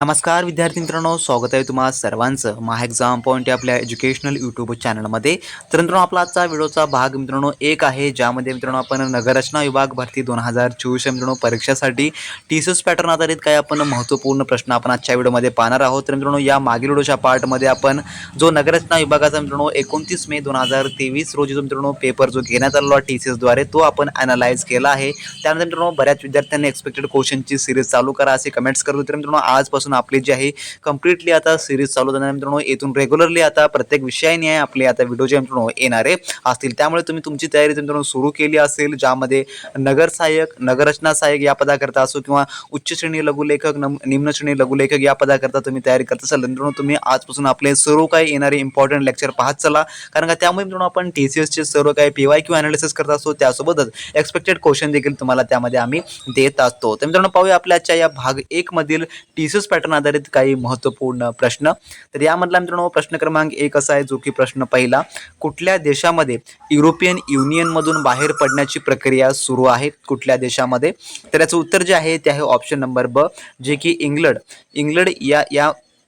नमस्कार विद्यार्थी मित्रांनो, स्वागत आहे तुम्हा सर्वांचं महा एक्झाम पॉईंट या आपल्या एज्युकेशनल यूट्यूब चॅनलमध्ये. तर मित्रांनो, आपला आजचा व्हिडिओचा भाग मित्रांनो एक आहे, ज्यामध्ये मित्रांनो आपण नगररचना विभाग भरती 2024 मित्रांनो परीक्षेसाठी टीसीएस पॅटर्न आधारित काही आपण महत्त्वपूर्ण प्रश्न आपण आजच्या व्हिडिओमध्ये पाहणार आहोत. तर मित्रांनो, या मागील व्हिडिओच्या पार्टमध्ये आपण जो नगररचना विभागाचा मित्रांनो 29 मे 2023 रोजी जो मित्रांनो पेपर जो घेण्यात आलेला टीसीएसद्वारे तो आपण ॲनालाइज केला आहे. त्यानंतर मित्रांनो, बऱ्याच विद्यार्थ्यांनी एक्सपेक्टेड क्वेश्चनची सिरीज चालू करा असे कमेंट्स करत होते. मित्रांनो, आजपासून आपली जी आहे कंप्लीटली आता सिरीज चालू होणार मित्रांनो. इथून रेग्युलरली आता प्रत्येक विषयाने आपले आता व्हिडिओ जे मित्रांनो येणारे असतील, त्यामुळे तुम्ही तुमची तयारी मित्रांनो सुरू केली असेल, ज्यामध्ये नगर सहाय्यक, नगररचना सहाय्यक या पदाकरता असो किंवा उच्च श्रेणी लघुलेखक, निम्न श्रेणी लघुलेखक या पदाकरता तुम्ही तयारी करत असाल, मित्रांनो तुम्ही आजपासून आपले सर्व काही येणारे इम्पॉर्टंट लेक्चर पाहत चला. कारण का त्यामुळे मित्रांनो आपण टीसीएसचे सर्व काही PYQ अनालिसिस करत असतो, त्यासोबतच एक्सपेक्टेड क्वेश्चन देखील तुम्हाला त्यामध्ये आम्ही देत असतो. तर मित्रांनो, पाहूया आपल्या आजच्या या भाग 1 मधील टीसीएस पॅटर्न आधारित काही महत्त्वपूर्ण प्रश्न. तर यामधला मित्रांनो प्रश्न क्रमांक 1 असा आहे, जो की प्रश्न पहिला, कुठल्या देशामध्ये युरोपियन युनियन मधून बाहेर पडण्याची प्रक्रिया सुरू आहे? कुठल्या देशामध्ये? तर याचं उत्तर जे आहे ते आहे ऑप्शन नंबर ब, जे की इंग्लंड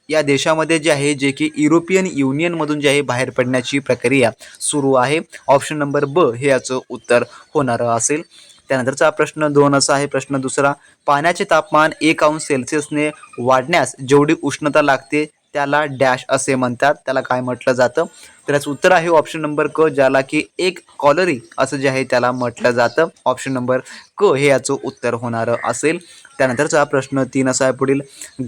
या देशामध्ये जे आहे, जे की युरोपियन युनियन मधून जे आहे बाहेर पडण्याची प्रक्रिया सुरू आहे. ऑप्शन नंबर ब हे याचं उत्तर होणार असेल. त्यानंतरचा प्रश्न 2 असा आहे, प्रश्न दुसरा, पाण्याचे तापमान 1 अंश सेल्सिअसने वाढण्यास जेवढी उष्णता लागते त्याला डॅश असे म्हणतात, त्याला काय म्हटलं जातं? तर याचं उत्तर आहे ऑप्शन नंबर क, ज्याला की 1 कॅलरी असं जे आहे त्याला म्हटलं जातं. ऑप्शन नंबर क हे याचं उत्तर होणार असेल. त्यानंतरचा प्रश्न 3 असा आहे पुढील,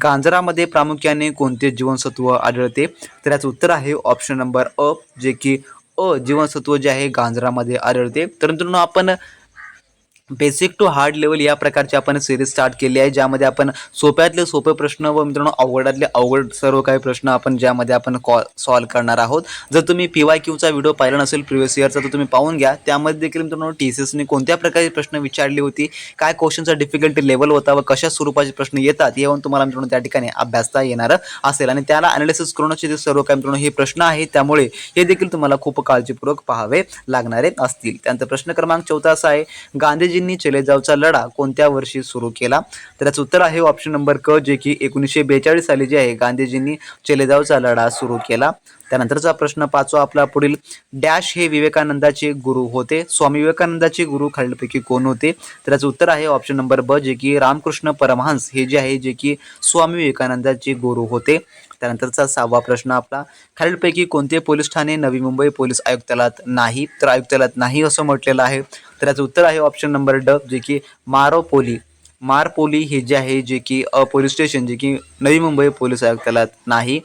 गांजरामध्ये प्रामुख्याने कोणते जीवनसत्व आढळते? तर याचं उत्तर आहे ऑप्शन नंबर अ, जे की जीवनसत्व जे आहे गांजरामध्ये आढळते. तर मित्रांनो, आपण बेसिक टू हार्ड लेवल या प्रकारची आपण सिरीज स्टार्ट केली आहे, ज्यामध्ये आपण सोप्यातले सोपे प्रश्न व मित्रांनो अवघडातले अवघड सर्व काही प्रश्न आपण ज्यामध्ये आपण सॉल्व करणार आहोत. जर तुम्ही PYQचा व्हिडिओ पाहिला नसेल प्रिव्हियस इयरचा, तर तुम्ही पाहून घ्या. त्यामध्ये देखील मित्रांनो टीसीएसने कोणत्या प्रकारचे प्रश्न विचारली होती, काय क्वेश्चनचा डिफिकल्टी लेवल होता व कशा स्वरूपाचे प्रश्न येतात यावरून तुम्हाला मित्रांनो त्या ठिकाणी अभ्यासता येणार असेल, आणि त्याला अनालिसिस करूनच ते सर्व काही मित्रांनो हे प्रश्न आहेत, त्यामुळे हे देखील तुम्हाला खूप काळजीपूर्वक पाहावे लागणारे असतील. त्यानंतर प्रश्न क्रमांक 14 असा आहे, गांधीजी चले जावचा लढा कोणत्या वर्षी सुरू केला? तर याचं उत्तर आहे ऑप्शन नंबर क, जे की 1942 साली जे आहे गांधीजींनी चले जावचा लढा सुरू केला. त्यानंतरचा प्रश्न 5वा आपला पुढील, डॅश हे विवेकानंदाचे गुरु होते. स्वामी विवेकानंदाचे गुरु खालीलपैकी कोण होते? तर याचं उत्तर आहे ऑप्शन नंबर ब, जे की रामकृष्ण परमहंस हे जे आहे, जे की स्वामी विवेकानंदाचे गुरु होते. त्यानंतरचा 6वा प्रश्न आपला, खालीलपैकी कोणते पोलीस ठाणे नवी मुंबई पोलीस आयुक्तालयात नाही? तर आयुक्तालयात नाही असं म्हटलेलं आहे. तर याचं उत्तर आहे ऑप्शन नंबर ड, जे की मारपोली हे जे आहे, जे की पोलीस स्टेशन जे की नवी मुंबई पोलीस आयुक्तालयात नाही.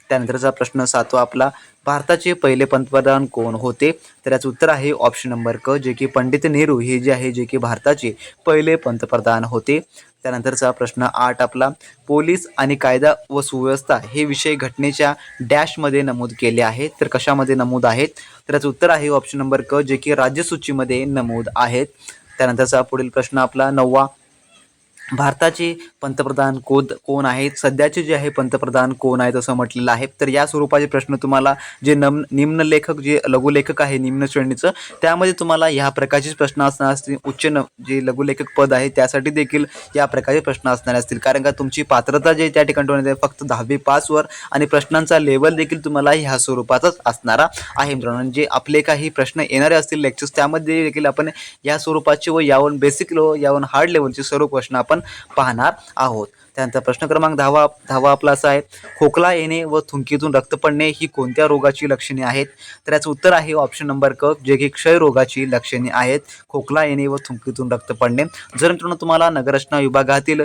त्यानंतरचा प्रश्न 7वा आपला, भारताचे पहिले पंतप्रधान कोण होते? तर याचं उत्तर आहे ऑप्शन नंबर क, जे की पंडित नेहरू हे जे आहे, जे की भारताचे पहिले पंतप्रधान होते. त्यानंतरचा प्रश्न 8 आपला, पोलीस आणि कायदा व सुव्यवस्था हे विषय घटनेच्या डॅशमध्ये नमूद केले आहेत. तर कशामध्ये नमूद आहेत? तर याचं उत्तर आहे ऑप्शन नंबर क, जे की राज्यसूचीमध्ये नमूद आहेत. त्यानंतरचा पुढील प्रश्न आपला 9वा, भारताचे पंतप्रधान कोण आहेत? सध्याचे जे आहे पंतप्रधान कोण आहेत असं म्हटलेलं आहे. तर या स्वरूपाचे प्रश्न तुम्हाला जे निम्न लेखक जे लघुलेखक आहे निम्न श्रेणीचं, त्यामध्ये तुम्हाला ह्या प्रकारचेच प्रश्न असणार असतील. जे लघुलेखक पद आहे त्यासाठी देखील या प्रकारचे प्रश्न असणार असतील, कारण का तुमची पात्रता जे त्या ठिकाणी ठेवण्यात आहे फक्त 10वी पासवर, आणि प्रश्नांचा लेवल देखील तुम्हाला ह्या स्वरूपाचाच असणारा आहे. मित्रांनो, जे आपले काही प्रश्न येणारे असतील लेक्चर्स, त्यामध्ये देखील आपण या स्वरूपाचे व यावरून बेसिक यावरून हार्ड लेवलचे सर्व प्रश्न आपण पाहणार आहोत. त्यानंतर प्रश्न क्रमांक 10वा आपला असा आहे, खोकला येणे व थुंकीतून रक्त पडणे ही कोणत्या रोगाची लक्षणे आहेत? तर याचं उत्तर आहे ऑप्शन नंबर क, जे की क्षयरोगाची लक्षणे आहेत, खोकला येणे व थुंकीतून रक्त पडणे. जर मित्रांनो तुम्हाला नगररचना विभागातील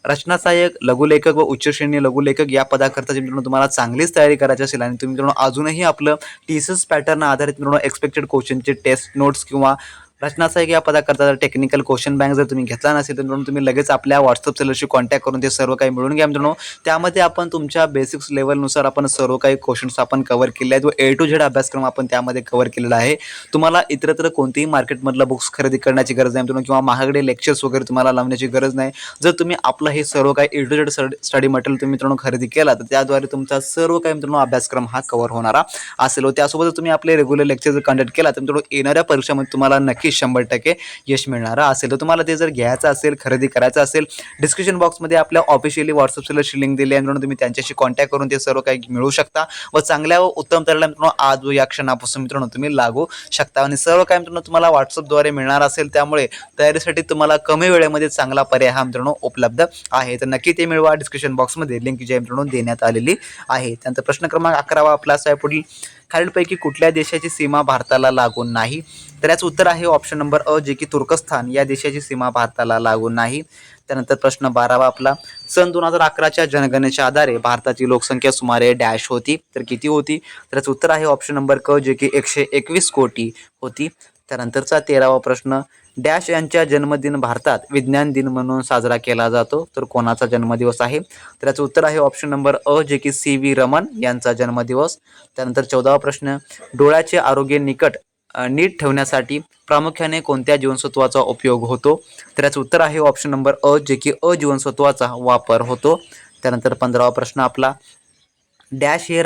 रचना सहाय्यक, लघुलेखक व उच्च श्रेणी लघुलेखक या पदाकरता मित्रांनो तुम्हाला चांगलीच तयारी करायची असेल, आणि तुम्ही मित्रांनो अजूनही आपलं टीसीएस पॅटर्न आधारित मित्रांनो एक्सपेक्टेड क्वेश्चनचे टेस्ट नोट्स किंवा रचना सहाय्यक या पदाकरता जर टेक्निकल क्वेश्चन बँक जर तुम्ही घेतला नसेल, तर मित्रांनो तुम्ही लगेच आपल्या व्हॉट्सअप चॅनलशी कॉन्टॅक्ट करून ते सर्व काही मिळून घ्या. मित्रांनो, त्यामध्ये आपण तुमच्या बेसिक्स लेवलनुसार आपण सर्व काही क्वेश्चन्स आपण कव्हर केले आहेत व A to Z अभ्यासक्रम आपण त्यामध्ये कव्हर केलेला आहे. तुम्हाला इतरत्र कोणतेही मार्केटमधलं बुक्स खरेदी करण्याची गरज नाही मित्रांनो, किंवा महागडे लेक्चर्स वगैरे तुम्हाला लावण्याची गरज नाही. जर तुम्ही आपलं हे सर्व काही A to Z study material तुम्ही मित्रांनो खरेदी केला, तर त्याद्वारे तुमचा सर्व काही मित्रांनो अभ्यासक्रम हा कव्हर होणारा असेल. व त्यासोबतच तुम्ही आपले रेग्युलर लेक्चर जर कंडक्ट केला, तर मित्रांनो येणाऱ्या परीक्षामध्ये तुम्हाला नक्की नक्की 100% यश मिळणारं असेल. तर तुम्हाला ते जर घ्यायचं असेल, खरेदी करायचं असेल, डिस्क्रिप्शन बॉक्समध्ये आपल्या ऑफिशियली व्हॉट्सअपची लिंक दिली आहे. म्हणून तुम्ही त्यांच्याशी कॉन्टॅक्ट करून ते सर्व काही मिळवू शकता व चांगल्या व उत्तम तऱ्हेने मित्रांनो आज व या क्षणापासून मित्रांनो तुम्ही लागू शकता आणि सर्व काही मित्रांनो तुम्हाला व्हॉट्सअपद्वारे मिळणार असेल. त्यामुळे तयारीसाठी तुम्हाला कमी वेळेमध्ये चांगला पर्याय हा मित्रांनो उपलब्ध आहे. तर नक्की ते मिळवा. डिस्क्रिप्शन बॉक्समध्ये लिंक जी आहे मित्रांनो देण्यात आलेली आहे. त्यानंतर प्रश्न क्रमांक 11 आपला असा आहे, पुढील खालीलपैकी कुठल्या देशाची सीमा भारताला लागून नाही? तर याचं उत्तर आहे ऑप्शन नंबर अ, जे की तुर्कस्तान या देशाची सीमा भारताला लागून नाही. त्यानंतर प्रश्न 12 आपला, सन 2011च्या जनगणनेच्या आधारे भारताची लोकसंख्या सुमारे डॅश होती, तर किती होती? तर याचं उत्तर आहे ऑप्शन नंबर क, जे की 121 कोटी होती. त्यानंतरचा 13वा प्रश्न, डॅश यांच्या जन्मदिन भारतात विज्ञान दिन म्हणून साजरा केला जातो, तर कोणाचा जन्मदिवस आहे? तर याचं उत्तर आहे ऑप्शन नंबर अ, जे की CV रमन यांचा जन्मदिवस. त्यानंतर 14वा प्रश्न, डोळ्याचे आरोग्य नीट ठेवण्यासाठी प्रामुख्याने कोणत्या जीवनसत्वाचा उपयोग होतो? तर याचं उत्तर आहे ऑप्शन नंबर अ, जे की अ जीवनसत्वाचा वापर होतो. त्यानंतर 15वा प्रश्न आपला, डॅश हे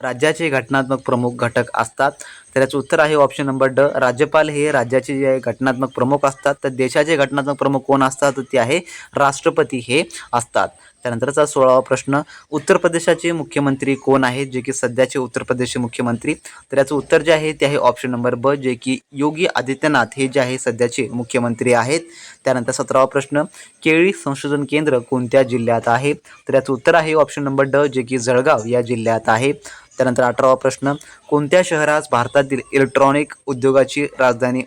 राज्याचे घटनात्मक प्रमुख घटक असतात, तर याचं उत्तर आहे ऑप्शन नंबर ड, राज्यपाल हे राज्याचे जे घटनात्मक प्रमुख असतात. तर देशाचे घटनात्मक प्रमुख कोण असतात? तर ते आहे राष्ट्रपती हे असतात. त्यानंतरचा 16वा प्रश्न, उत्तर प्रदेशाचे मुख्यमंत्री कोण आहेत, जे की सध्याचे उत्तर प्रदेशचे मुख्यमंत्री? तर याचं उत्तर जे आहे ते आहे ऑप्शन नंबर ब, जे की योगी आदित्यनाथ हे जे आहे सध्याचे मुख्यमंत्री आहेत. त्यानंतर 17वा प्रश्न, केळी संशोधन केंद्र कोणत्या जिल्ह्यात आहे? तर याचं उत्तर आहे ऑप्शन नंबर ड, जे की जळगाव या जिल्ह्यात आहे. त्यानंतर 18वा प्रश्न, कोणत्या शहरास भारतातील इलेक्ट्रॉनिक उद्योगाची राजधानी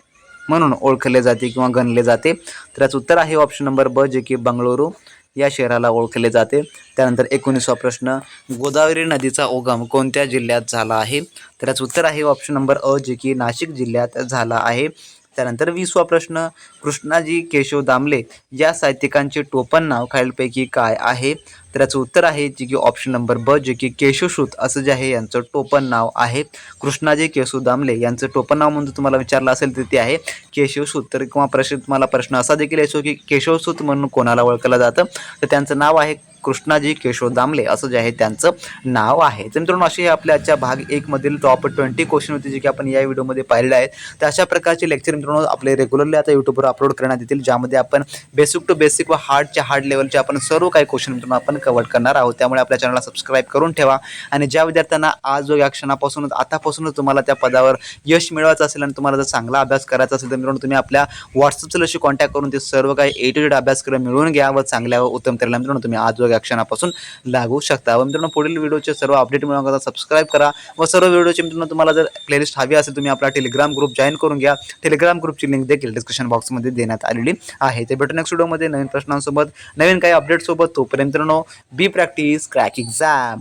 म्हणून ओळखले जाते किंवा गणले जाते? तर याचं उत्तर आहे ऑप्शन नंबर ब, जे की बंगळुरू या शहराला ओळखले जाते. त्यानंतर 19वा प्रश्न, गोदावरी नदीचा उगम कोणत्या जिल्ह्यात झाला आहे? तर याचं उत्तर आहे ऑप्शन नंबर अ, जे की नाशिक जिल्ह्यात झाला आहे. त्यानंतर 20वा प्रश्न, कृष्णाजी केशव दामले या साहित्यिकांचे टोपण नाव खालीलपैकी काय आहे? तर याचं उत्तर आहे जे की ऑप्शन नंबर ब, जे की केशवसूत असं जे आहे यांचं टोपण नाव आहे. कृष्णाजी केशव दामले यांचं टोपण नाव म्हणून तुम्हाला विचारलं असेल तर ते आहे केशवसूत. तर किंवा तुम्हाला प्रश्न असा देखील येतो की केशवसूत म्हणून कोणाला ओळखलं जातं? तर त्यांचं नाव आहे कृष्णाजी केशव दामले असं जे आहे त्यांचं नाव आहे. तर मित्रांनो असे आपल्या आजच्या भाग 1 मधील टॉप 20 क्वेश्चन होते जे की आपण या व्हिडिओमध्ये पाहिलेले आहेत. तर अशा प्रकारचे लेक्चर मित्रांनो आपले रेग्युलरली आता यूट्यूबवर अपलोड करण्यात येतील, ज्यामध्ये आपण बेसिक टू बेसिक व हार्ड लेवलचे आपण सर्व काही क्वेश्चन मित्रांनो आपण कव्हर करणार आहोत. त्यामुळे आपल्या चॅनलला सबस्क्राईब करून ठेवा आणि ज्या विद्यार्थ्यांना आज या क्षणापासूनच आतापासूनच तुम्हाला त्या पदावर यश मिळवायचं असेल आणि तुम्हाला जर चांगला अभ्यास करायचा असेल तर मित्रांनो तुम्ही आपल्या व्हॉट्सअपशी कॉन्टॅक्ट करून ते सर्व काही A to Z अभ्यासक्रम मिळवून घ्या व चांगल्या व उत्तम तऱ्हेने मित्रांनो तुम्ही आज या क्षणापासून लागू शकता. व मित्रांनो पुढील व्हिडिओचे सर्व अपडेट मिळवण्याकरता सबस्क्राईब करा व सर्व व्हिडिओचे मित्रांनो तुम्हाला जर प्लेलिस्ट हवी असेल तुम्ही आपला टेलिग्राम ग्रुप जॉईन करून घ्या. टेलिग्राम ग्रुपची लिंक देखील डिस्क्रिप्शन बॉक्समध्ये देण्यात आलेली आहे. ते भेटू नेक्स्ट व्हिडिओमध्ये नवीन प्रश्नांसोबत नवीन काही अपडेटसोबत. तोपर्यंत मित्रांनो बी प्रॅक्टिस क्रॅक एक्झाम.